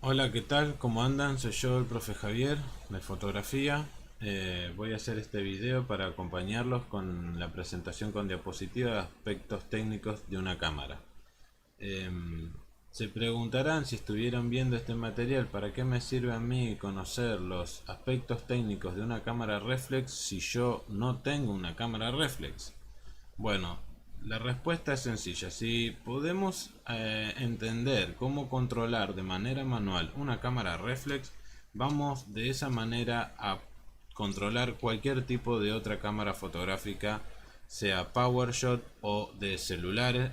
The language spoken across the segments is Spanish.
Hola, ¿qué tal? ¿Cómo andan? Soy yo, el profe Javier, de fotografía. Voy a hacer este video para acompañarlos con la presentación con diapositiva de aspectos técnicos de una cámara. Se preguntarán si estuvieron viendo este material, ¿para qué me sirve a mí conocer los aspectos técnicos de una cámara reflex si yo no tengo una cámara reflex? Bueno, la respuesta es sencilla. Si podemos entender cómo controlar de manera manual una cámara reflex, vamos de esa manera a controlar cualquier tipo de otra cámara fotográfica, sea PowerShot o de celulares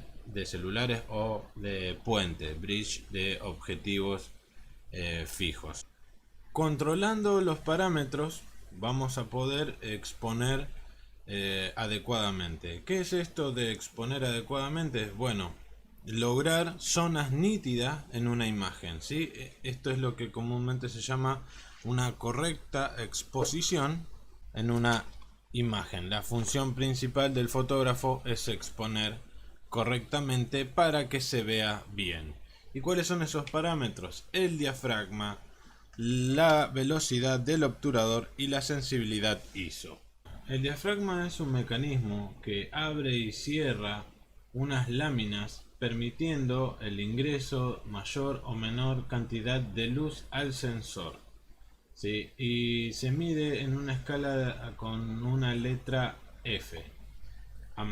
o de puente, bridge de objetivos fijos. Controlando los parámetros vamos a poder exponer adecuadamente. ¿Qué es esto de exponer adecuadamente? Bueno, lograr zonas nítidas en una imagen, ¿sí? Esto es lo que comúnmente se llama una correcta exposición en una imagen. La función principal del fotógrafo es exponer correctamente para que se vea bien. ¿Y cuáles son esos parámetros? El diafragma, la velocidad del obturador y la sensibilidad ISO. El diafragma es un mecanismo que abre y cierra unas láminas permitiendo el ingreso mayor o menor cantidad de luz al sensor. ¿Sí? Y se mide en una escala con una letra F. A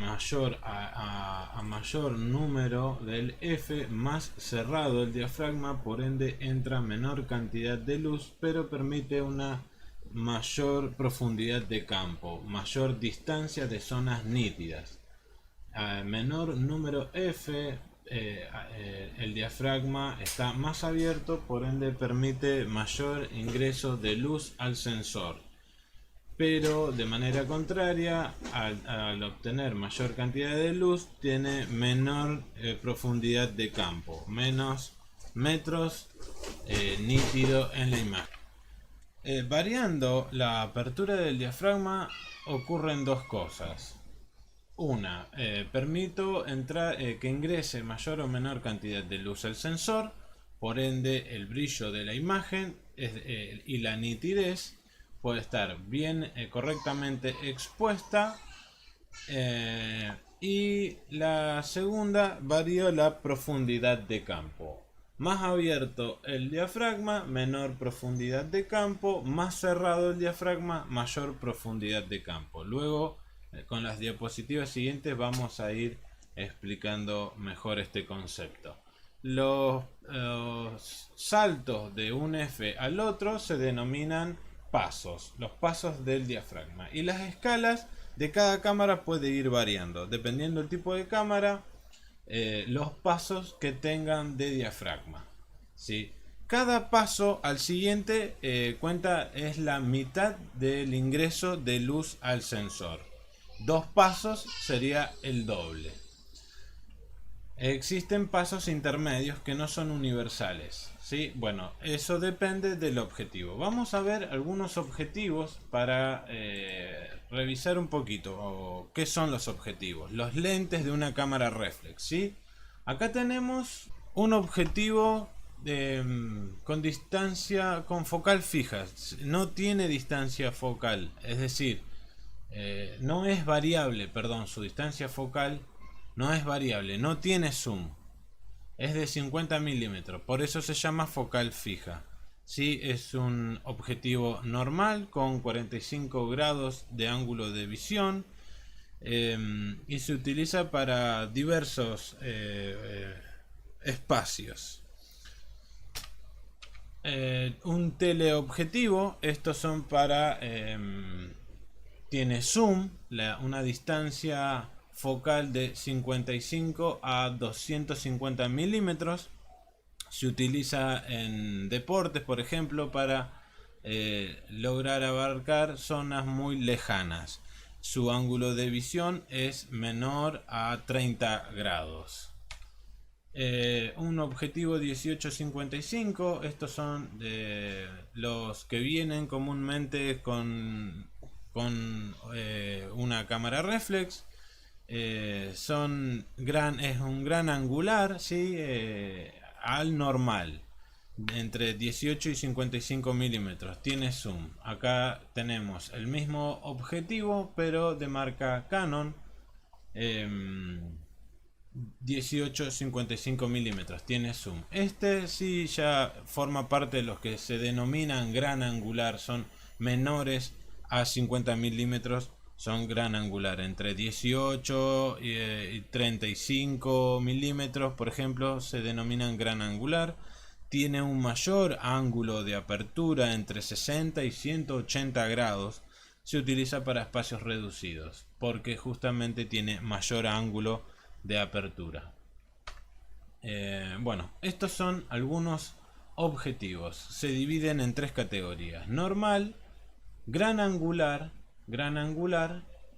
mayor número del F, más cerrado el diafragma, por ende entra menor cantidad de luz, pero permite una mayor profundidad de campo, mayor distancia de zonas nítidas. A menor número F, el diafragma está más abierto, por ende permite mayor ingreso de luz al sensor. Pero de manera contraria, al obtener mayor cantidad de luz, tiene menor profundidad de campo, menos metros nítido en la imagen. Variando la apertura del diafragma ocurren dos cosas. Una, permito que ingrese mayor o menor cantidad de luz al sensor, por ende el brillo de la imagen y la nitidez puede estar bien, correctamente expuesta. Y la segunda, varío la profundidad de campo. Más abierto el diafragma, menor profundidad de campo. Más cerrado el diafragma, mayor profundidad de campo. Luego, con las diapositivas siguientes vamos a ir explicando mejor este concepto. Los saltos de un F al otro se denominan pasos, los pasos del diafragma. Y las escalas de cada cámara puede ir variando, dependiendo del tipo de cámara, los pasos que tengan de diafragma. ¿Sí? Cada paso al siguiente cuenta es la mitad del ingreso de luz al sensor. Dos pasos sería el doble. Existen pasos intermedios que no son universales, ¿sí? Bueno, eso depende del objetivo. Vamos a ver algunos objetivos para revisar un poquito qué son los objetivos. Los lentes de una cámara reflex, ¿sí? Acá tenemos un objetivo con distancia, con focal fija. No tiene distancia focal, es decir, no es variable, perdón, su distancia focal no es variable, no tiene zoom, es de 50 milímetros, por eso se llama focal fija. Sí, es un objetivo normal con 45 grados de ángulo de visión, y se utiliza para diversos espacios. Un teleobjetivo, estos son para tiene zoom, una distancia focal de 55 a 250 milímetros. Se utiliza en deportes, por ejemplo, para lograr abarcar zonas muy lejanas. Su ángulo de visión es menor a 30 grados. Un objetivo 18-55, estos son los que vienen comúnmente con una cámara reflex. Es un gran angular, ¿sí? Al normal. entre 18 y 55 milímetros. Tiene zoom. Acá tenemos el mismo objetivo, pero de marca Canon. 18-55 milímetros. Tiene zoom. Este sí ya forma parte de los que se denominan gran angular. Son menores a 50 milímetros. Son gran angular. Entre 18 y 35 milímetros, por ejemplo, se denominan gran angular. Tiene un mayor ángulo de apertura, entre 60 y 180 grados. Se utiliza para espacios reducidos porque justamente tiene mayor ángulo de apertura. Bueno, estos son algunos objetivos. Se dividen en tres categorías: normal, gran angular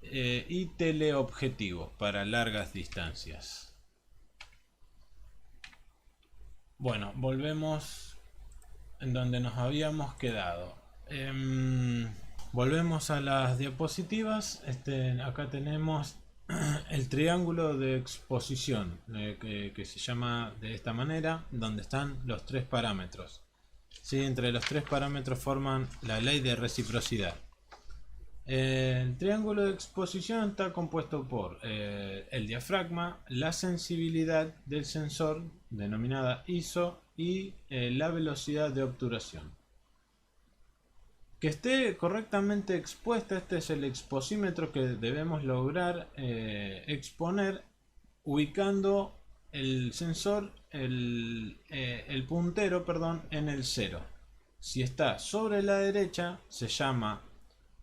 y teleobjetivo para largas distancias. Bueno, volvemos en donde nos habíamos quedado. Volvemos a las diapositivas. Acá tenemos el triángulo de exposición, que se llama de esta manera, donde están los tres parámetros. ¿Sí? Entre los tres parámetros forman la ley de reciprocidad. El triángulo de exposición está compuesto por el diafragma, la sensibilidad del sensor, denominada ISO, y la velocidad de obturación. Que esté correctamente expuesta, este es el exposímetro que debemos lograr exponer ubicando el sensor, el puntero, perdón, en el 0. Si está sobre la derecha se llama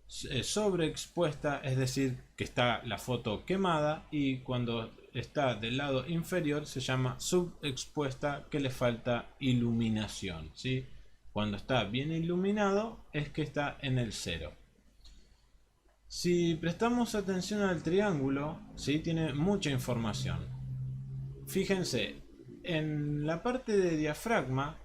sobreexpuesta, es decir, que está la foto quemada, y cuando está del lado inferior se llama subexpuesta, que le falta iluminación, ¿sí? Cuando está bien iluminado es que está en el 0. Si prestamos atención al triángulo, ¿sí? Tiene mucha información. Fíjense, en la parte de diafragma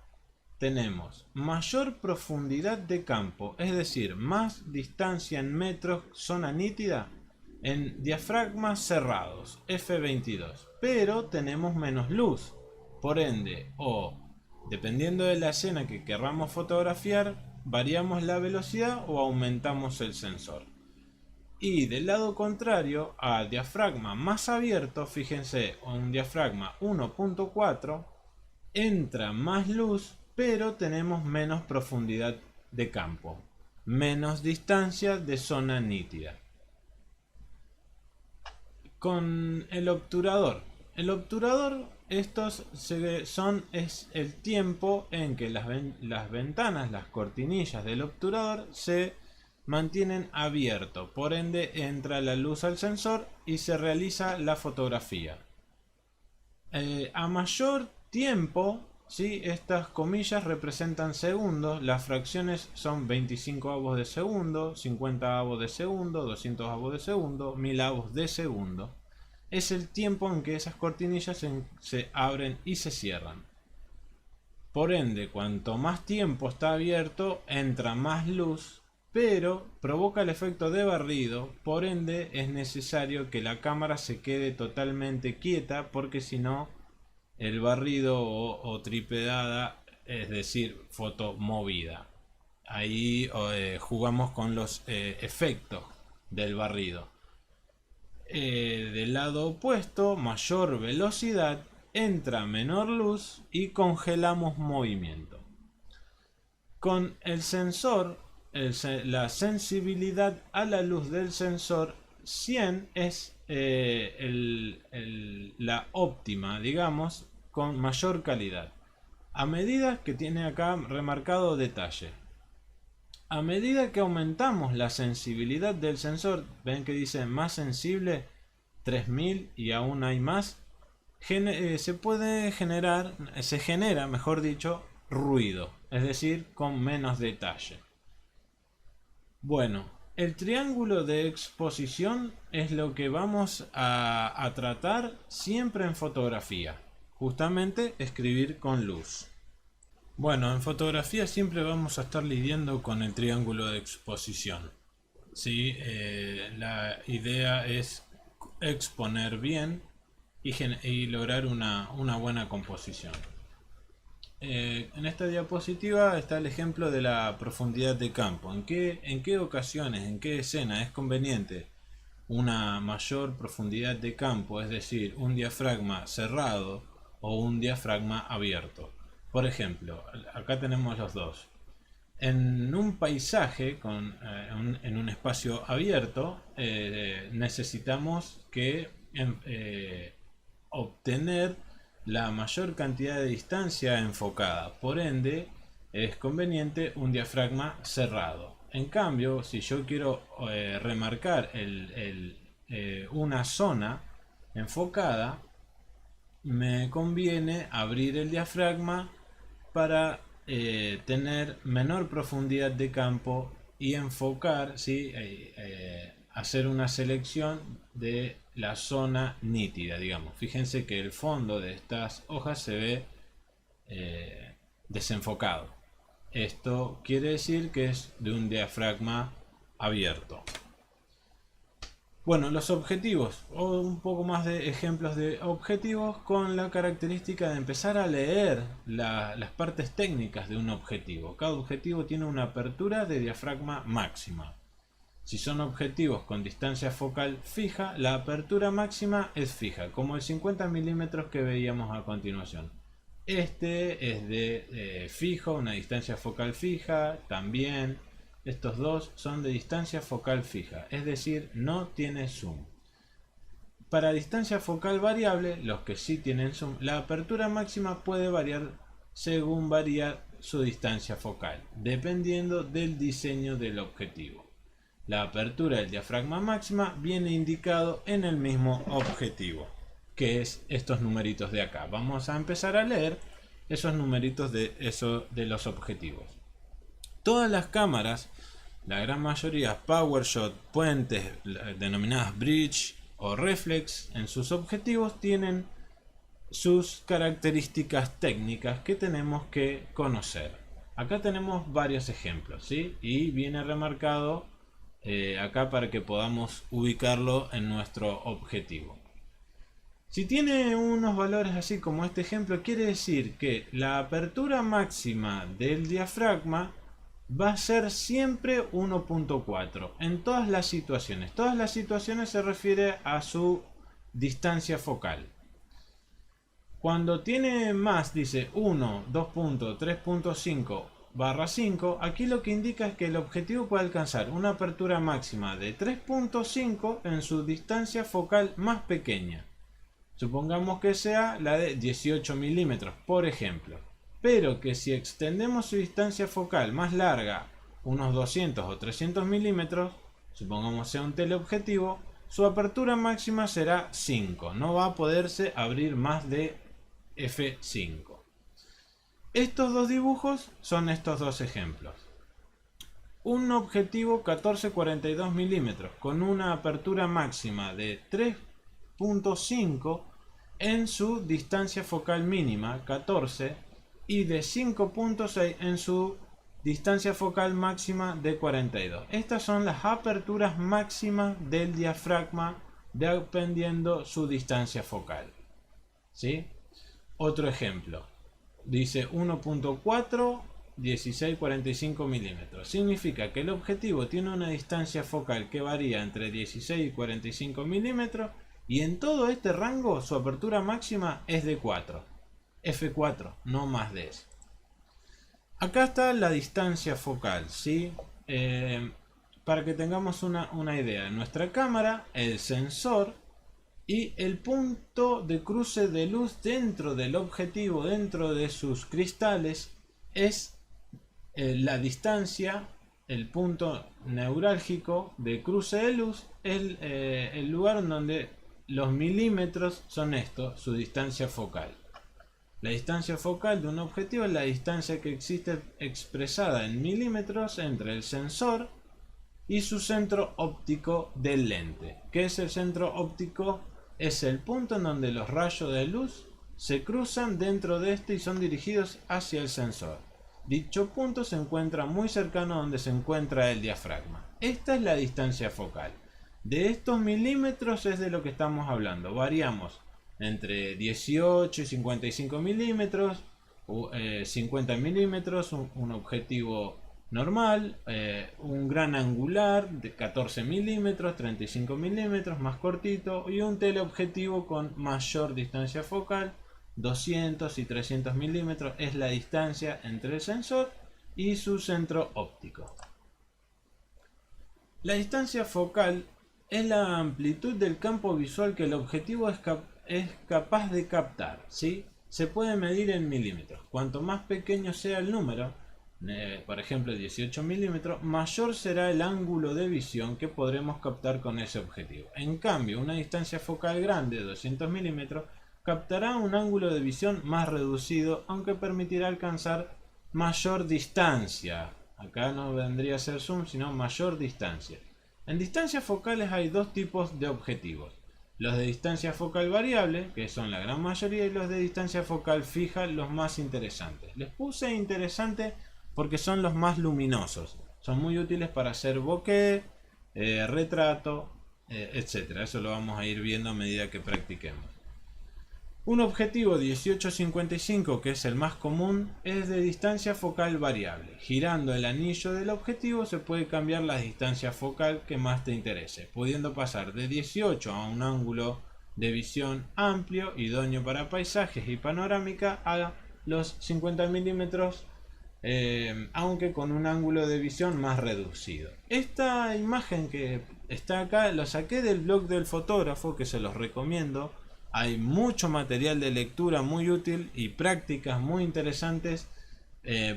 tenemos mayor profundidad de campo, es decir, más distancia en metros, zona nítida, en diafragmas cerrados, f22, pero tenemos menos luz. Por ende, dependiendo de la escena que querramos fotografiar, variamos la velocidad o aumentamos el sensor. Y del lado contrario, al diafragma más abierto, fíjense, un diafragma 1.4, entra más luz, pero tenemos menos profundidad de campo, menos distancia de zona nítida. Con el obturador. El obturador, es el tiempo en que las ventanas, las cortinillas del obturador se mantienen abiertos. Por ende, entra la luz al sensor y se realiza la fotografía. A mayor tiempo, ¿sí? Estas comillas representan segundos. Las fracciones son 25 avos de segundo, 50 avos de segundo, 200 avos de segundo, 1000 avos de segundo. Es el tiempo en que esas cortinillas se abren y se cierran. Por ende, cuanto más tiempo está abierto, entra más luz, pero provoca el efecto de barrido. Por ende, es necesario que la cámara se quede totalmente quieta, porque si no, el barrido o tripedada, es decir, foto movida. Ahí jugamos con los efectos del barrido. Del lado opuesto, mayor velocidad, entra menor luz y congelamos movimiento. Con el sensor, la sensibilidad a la luz del sensor 100 es la óptima, digamos, con mayor calidad. A medida que tiene acá remarcado detalle. A medida que aumentamos la sensibilidad del sensor, ven que dice más sensible, 3000 y aún hay más, se genera, mejor dicho, ruido, es decir, con menos detalle. Bueno, el triángulo de exposición es lo que vamos a tratar siempre en fotografía, justamente escribir con luz. Bueno, en fotografía siempre vamos a estar lidiando con el triángulo de exposición. ¿Sí? La idea es exponer bien y lograr una buena composición. En esta diapositiva está el ejemplo de la profundidad de campo. En qué ocasiones, en qué escena es conveniente una mayor profundidad de campo, es decir, un diafragma cerrado o un diafragma abierto? Por ejemplo, acá tenemos los dos. En un paisaje en un espacio abierto necesitamos obtener la mayor cantidad de distancia enfocada. Por ende, es conveniente un diafragma cerrado. En cambio, si yo quiero remarcar una zona enfocada, me conviene abrir el diafragma para tener menor profundidad de campo y enfocar, ¿sí? Hacer una selección de la zona nítida, digamos. Fíjense que el fondo de estas hojas se ve desenfocado. Esto quiere decir que es de un diafragma abierto. Bueno, los objetivos, o un poco más de ejemplos de objetivos con la característica de empezar a leer las partes técnicas de un objetivo. Cada objetivo tiene una apertura de diafragma máxima. Si son objetivos con distancia focal fija, la apertura máxima es fija, como el 50 milímetros que veíamos a continuación. Este es de fijo, una distancia focal fija, también. Estos dos son de distancia focal fija, es decir, no tiene zoom. Para distancia focal variable, los que sí tienen zoom, la apertura máxima puede variar según varía su distancia focal, dependiendo del diseño del objetivo. La apertura del diafragma máxima viene indicado en el mismo objetivo, que es estos numeritos de acá. Vamos a empezar a leer esos numeritos de los objetivos. Todas las cámaras, la gran mayoría PowerShot, puentes denominadas bridge o reflex, en sus objetivos tienen sus características técnicas que tenemos que conocer. Acá tenemos varios ejemplos, ¿sí? Y viene remarcado acá para que podamos ubicarlo en nuestro objetivo. Si tiene unos valores así como este ejemplo, quiere decir que la apertura máxima del diafragma va a ser siempre 1.4 en todas las situaciones. Todas las situaciones se refiere a su distancia focal. Cuando tiene más, dice 1, 2.3.5/5, aquí lo que indica es que el objetivo puede alcanzar una apertura máxima de 3.5 en su distancia focal más pequeña. Supongamos que sea la de 18 milímetros, por ejemplo. Pero que si extendemos su distancia focal más larga, unos 200 o 300 milímetros, supongamos sea un teleobjetivo, su apertura máxima será 5. No va a poderse abrir más de f5. Estos dos dibujos son estos dos ejemplos. Un objetivo 14-42 milímetros con una apertura máxima de 3.5 en su distancia focal mínima 14 y de 5.6 en su distancia focal máxima de 42. Estas son las aperturas máximas del diafragma dependiendo su distancia focal, ¿sí? Otro ejemplo, dice 1.4, 16-45 milímetros. Significa que el objetivo tiene una distancia focal que varía entre 16 y 45 milímetros y en todo este rango su apertura máxima es de 4. F4, no más de eso. Acá está la distancia focal, ¿sí? Para que tengamos una idea, nuestra cámara, el sensor y el punto de cruce de luz dentro del objetivo, dentro de sus cristales, es la distancia, el punto neurálgico de cruce de luz, el lugar en donde los milímetros son esto, su distancia focal. La distancia focal de un objetivo es la distancia que existe expresada en milímetros entre el sensor y su centro óptico del lente. ¿Qué es el centro óptico? Es el punto en donde los rayos de luz se cruzan dentro de este y son dirigidos hacia el sensor. Dicho punto se encuentra muy cercano a donde se encuentra el diafragma. Esta es la distancia focal. De estos milímetros es de lo que estamos hablando. Variamos entre 18 y 55 milímetros, 50 milímetros, un objetivo normal, un gran angular de 14 milímetros, 35 milímetros, más cortito, y un teleobjetivo con mayor distancia focal, 200 y 300 milímetros es la distancia entre el sensor y su centro óptico. La distancia focal es la amplitud del campo visual que el objetivo es capaz de captar, ¿sí? Se puede medir en milímetros. Cuanto más pequeño sea el número, por ejemplo 18 milímetros, mayor será el ángulo de visión que podremos captar con ese objetivo. En cambio, una distancia focal grande de 200 milímetros captará un ángulo de visión más reducido, aunque permitirá alcanzar mayor distancia. Acá no vendría a ser zoom, sino mayor distancia. En distancias focales hay dos tipos de objetivos: los de distancia focal variable, que son la gran mayoría, y los de distancia focal fija, los más interesantes. Les puse interesante porque son los más luminosos. Son muy útiles para hacer bokeh, retrato, etc. Eso lo vamos a ir viendo a medida que practiquemos. Un objetivo 18-55, que es el más común, es de distancia focal variable. Girando el anillo del objetivo se puede cambiar la distancia focal que más te interese, pudiendo pasar de 18 a un ángulo de visión amplio, idóneo para paisajes y panorámica, a los 50 milímetros, aunque con un ángulo de visión más reducido. Esta imagen que está acá la saqué del blog del fotógrafo, que se los recomiendo. Hay mucho material de lectura muy útil y prácticas muy interesantes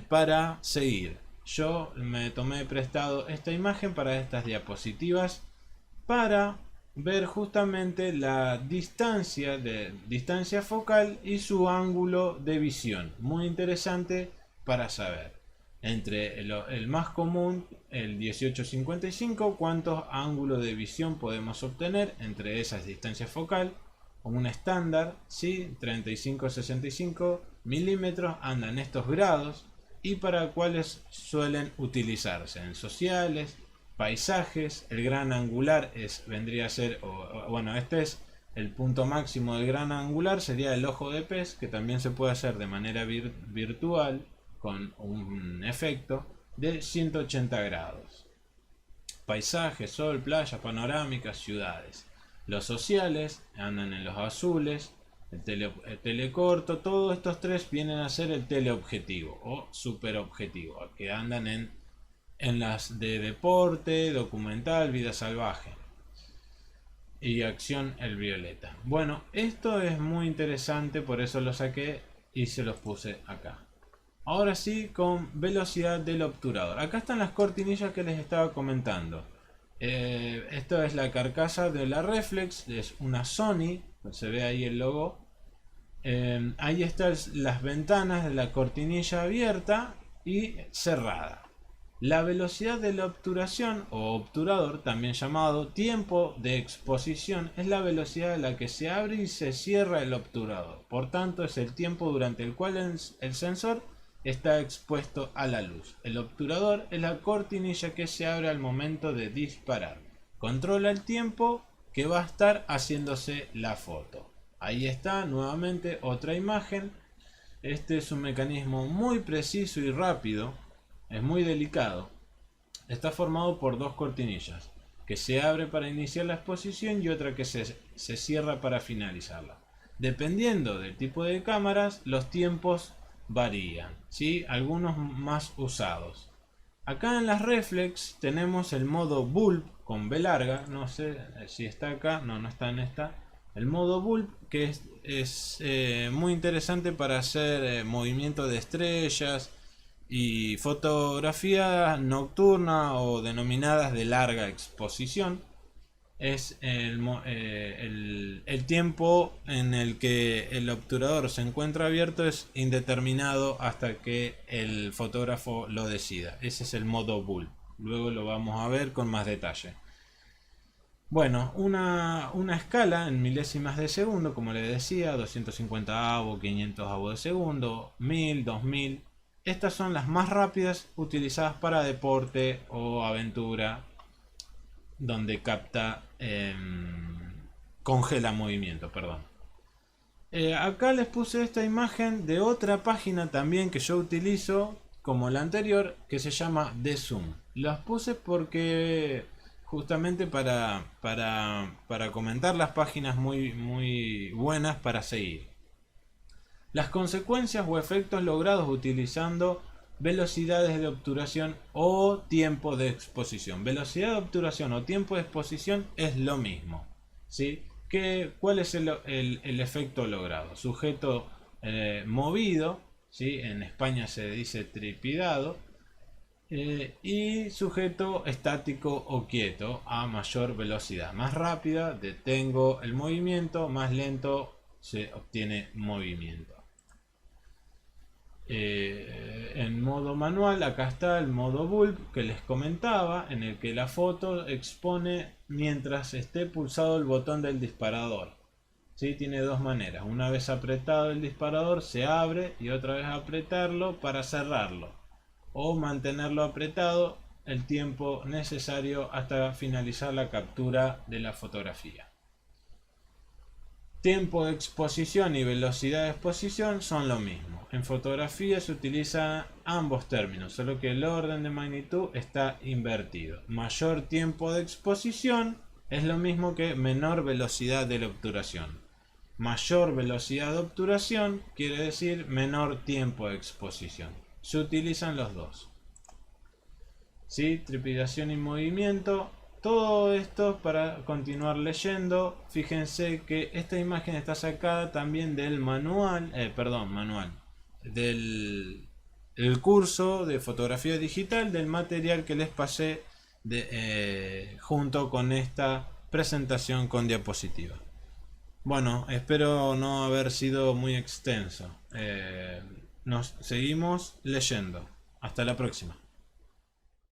para seguir. Yo me tomé prestado esta imagen para estas diapositivas para ver justamente la distancia focal y su ángulo de visión. Muy interesante para saber. Entre el más común, el 18-55, cuántos ángulos de visión podemos obtener entre esas distancias focal. Un estándar, ¿sí? 35-65 milímetros, andan estos grados, y para cuáles suelen utilizarse en sociales, paisajes. El gran angular vendría a ser, bueno, este es el punto máximo del gran angular, sería el ojo de pez, que también se puede hacer de manera virtual con un efecto de 180 grados. Paisajes, sol, playa, panorámicas, ciudades. Los sociales andan en los azules, el telecorto, todos estos tres vienen a ser el teleobjetivo o superobjetivo, que andan en las de deporte, documental, vida salvaje y acción, el violeta. Bueno, esto es muy interesante, por eso lo saqué y se los puse acá. Ahora sí, con velocidad del obturador. Acá están las cortinillas que les estaba comentando. Esto es la carcasa de la reflex, es una Sony, se ve ahí el logo. Ahí están las ventanas de la cortinilla abierta y cerrada. La velocidad de la obturación o obturador, también llamado tiempo de exposición, es la velocidad a la que se abre y se cierra el obturador. Por tanto, es el tiempo durante el cual el sensor está expuesto a la luz. El obturador es la cortinilla que se abre al momento de disparar. Controla el tiempo que va a estar haciéndose la foto. Ahí está nuevamente otra imagen. Este es un mecanismo muy preciso y rápido. Es muy delicado. Está formado por dos cortinillas, que se abre para iniciar la exposición y otra que se cierra para finalizarla. Dependiendo del tipo de cámaras, los tiempos varían, ¿sí? Algunos más usados. Acá en las reflex tenemos el modo bulb con B larga, no sé si está acá, no está en esta. El modo bulb, que es muy interesante para hacer movimiento de estrellas y fotografía nocturna o denominadas de larga exposición. Es el tiempo en el que el obturador se encuentra abierto es indeterminado hasta que el fotógrafo lo decida. Ese es el modo bulb. Luego lo vamos a ver con más detalle. Bueno, una escala en milésimas de segundo, como les decía, 250avo, 500avo de segundo, 1000, 2000. Estas son las más rápidas utilizadas para deporte o aventura, donde capta, congela movimiento, perdón. Acá les puse esta imagen de otra página también que yo utilizo como la anterior, que se llama The Zoom. Las puse porque justamente para comentar las páginas muy buenas para seguir. Las consecuencias o efectos logrados utilizando velocidades de obturación o tiempo de exposición. Velocidad de obturación o tiempo de exposición es lo mismo, ¿sí? ¿Cuál es el efecto logrado? Sujeto movido, ¿sí? En España se dice tripidado, y sujeto estático o quieto a mayor velocidad. Más rápida detengo el movimiento, más lento se obtiene movimiento. En modo manual, acá está el modo bulb que les comentaba, en el que la foto expone mientras esté pulsado el botón del disparador. ¿Sí? Tiene dos maneras: una vez apretado el disparador se abre y otra vez apretarlo para cerrarlo, o mantenerlo apretado el tiempo necesario hasta finalizar la captura de la fotografía. Tiempo de exposición y velocidad de exposición son lo mismo. En fotografía se utilizan ambos términos, solo que el orden de magnitud está invertido. Mayor tiempo de exposición es lo mismo que menor velocidad de la obturación. Mayor velocidad de obturación quiere decir menor tiempo de exposición. Se utilizan los dos. ¿Sí? Trepidación y movimiento. Todo esto para continuar leyendo. Fíjense que esta imagen está sacada también del manual, del el curso de fotografía digital, del material que les pasé junto con esta presentación con diapositiva. Bueno, espero no haber sido muy extenso. Nos seguimos leyendo. Hasta la próxima.